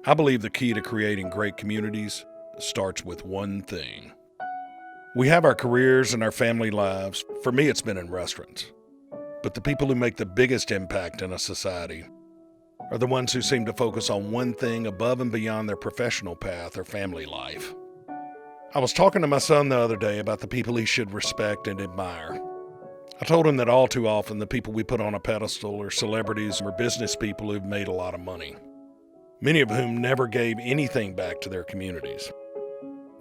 I believe the key to creating great communities starts with one thing. We have our careers and our family lives. For me, it's been in restaurants. But the people who make the biggest impact in a society are the ones who seem to focus on one thing above and beyond their professional path or family life. I was talking to my son the other day about the people he should respect and admire. I told him that all too often the people we put on a pedestal are celebrities or business people who've made a lot of money, many of whom never gave anything back to their communities.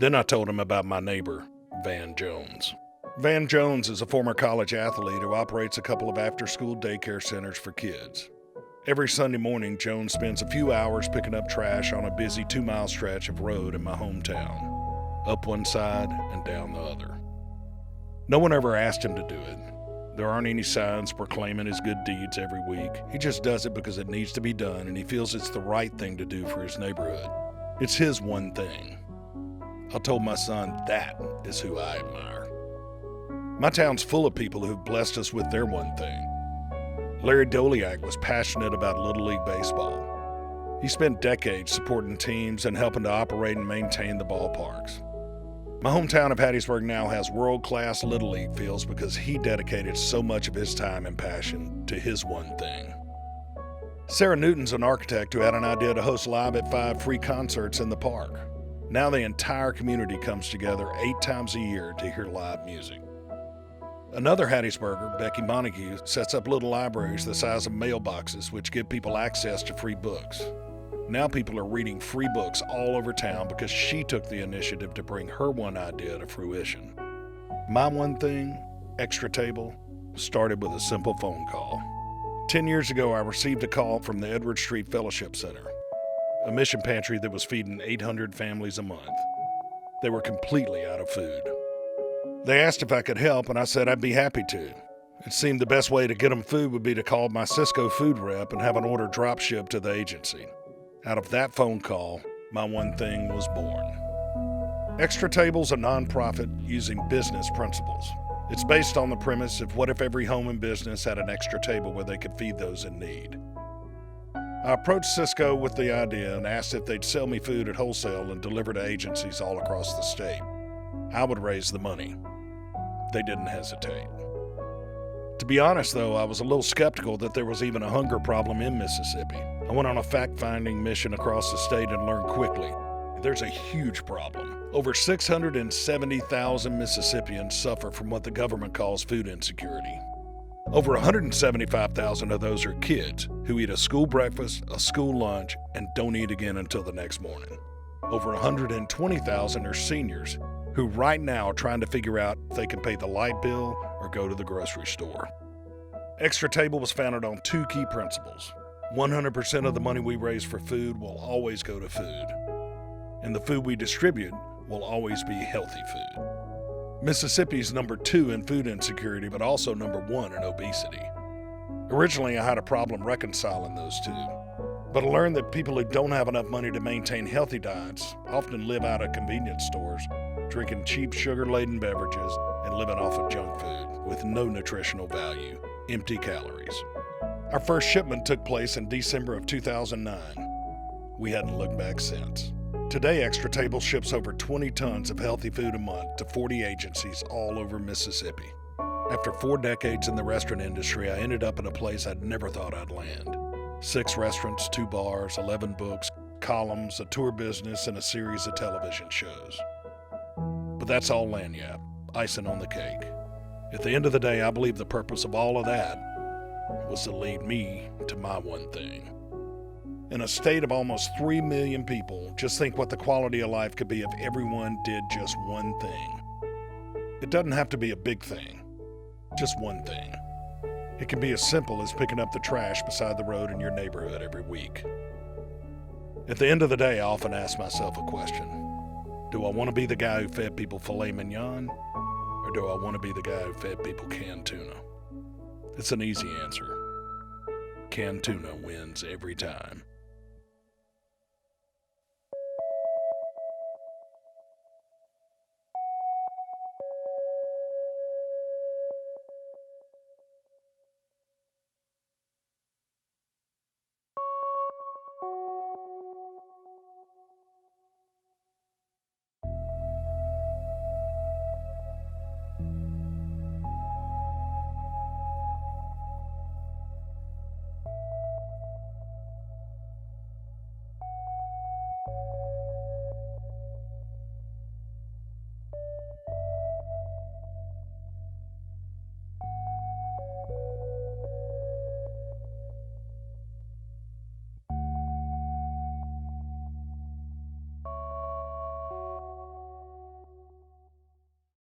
Then I told him about my neighbor, Van Jones. Van Jones is a former college athlete who operates a couple of after-school daycare centers for kids. Every Sunday morning, Jones spends a few hours picking up trash on a busy 2-mile stretch of road in my hometown, up one side and down the other. No one ever asked him to do it. There aren't any signs proclaiming his good deeds every week. He just does it because it needs to be done, and he feels it's the right thing to do for his neighborhood. It's his one thing. I told my son that is who I admire. My town's full of people who've blessed us with their one thing. Larry Doliak was passionate about Little League baseball. He spent decades supporting teams and helping to operate and maintain the ballparks. My hometown of Hattiesburg now has world-class Little League fields because he dedicated so much of his time and passion to his one thing. Sarah Newton's an architect who had an idea to host Live at 5 free concerts in the park. Now the entire community comes together 8 times a year to hear live music. Another Hattiesburger, Becky Montague, sets up little libraries the size of mailboxes which give people access to free books. Now people are reading free books all over town because she took the initiative to bring her one idea to fruition. My one thing, Extra Table, started with a simple phone call. 10 years ago, I received a call from the Edward Street Fellowship Center, a mission pantry that was feeding 800 families a month. They were completely out of food. They asked if I could help, and I said I'd be happy to. It seemed the best way to get them food would be to call my Cisco food rep and have an order drop shipped to the agency. Out of that phone call, my one thing was born. Extra Table's a nonprofit using business principles. It's based on the premise of what if every home and business had an extra table where they could feed those in need. I approached Cisco with the idea and asked if they'd sell me food at wholesale and deliver to agencies all across the state. I would raise the money. They didn't hesitate. To be honest, though, I was a little skeptical that there was even a hunger problem in Mississippi. I went on a fact-finding mission across the state and learned quickly. There's a huge problem. Over 670,000 Mississippians suffer from what the government calls food insecurity. Over 175,000 of those are kids who eat a school breakfast, a school lunch, and don't eat again until the next morning. Over 120,000 are seniors who right now are trying to figure out if they can pay the light bill or go to the grocery store. Extra Table was founded on 2 key principles. 100% of the money we raise for food will always go to food, and the food we distribute will always be healthy food. Mississippi's number 2 in food insecurity, but also number 1 in obesity. Originally, I had a problem reconciling those two, but I learned that people who don't have enough money to maintain healthy diets often live out of convenience stores, drinking cheap sugar-laden beverages and living off of junk food with no nutritional value, empty calories. Our first shipment took place in December of 2009. We hadn't looked back since. Today, Extra Table ships over 20 tons of healthy food a month to 40 agencies all over Mississippi. After 4 decades in the restaurant industry, I ended up in a place I'd never thought I'd land. 6 restaurants, 2 bars, 11 books, columns, a tour business, and a series of television shows. But that's all lagniappe, icing on the cake. At the end of the day, I believe the purpose of all of that was to lead me to my one thing. In a state of almost 3 million people, just think what the quality of life could be if everyone did just one thing. It doesn't have to be a big thing, just one thing. It can be as simple as picking up the trash beside the road in your neighborhood every week. At the end of the day, I often ask myself a question. Do I want to be the guy who fed people filet mignon, or do I want to be the guy who fed people canned tuna? It's an easy answer. Canned tuna wins every time.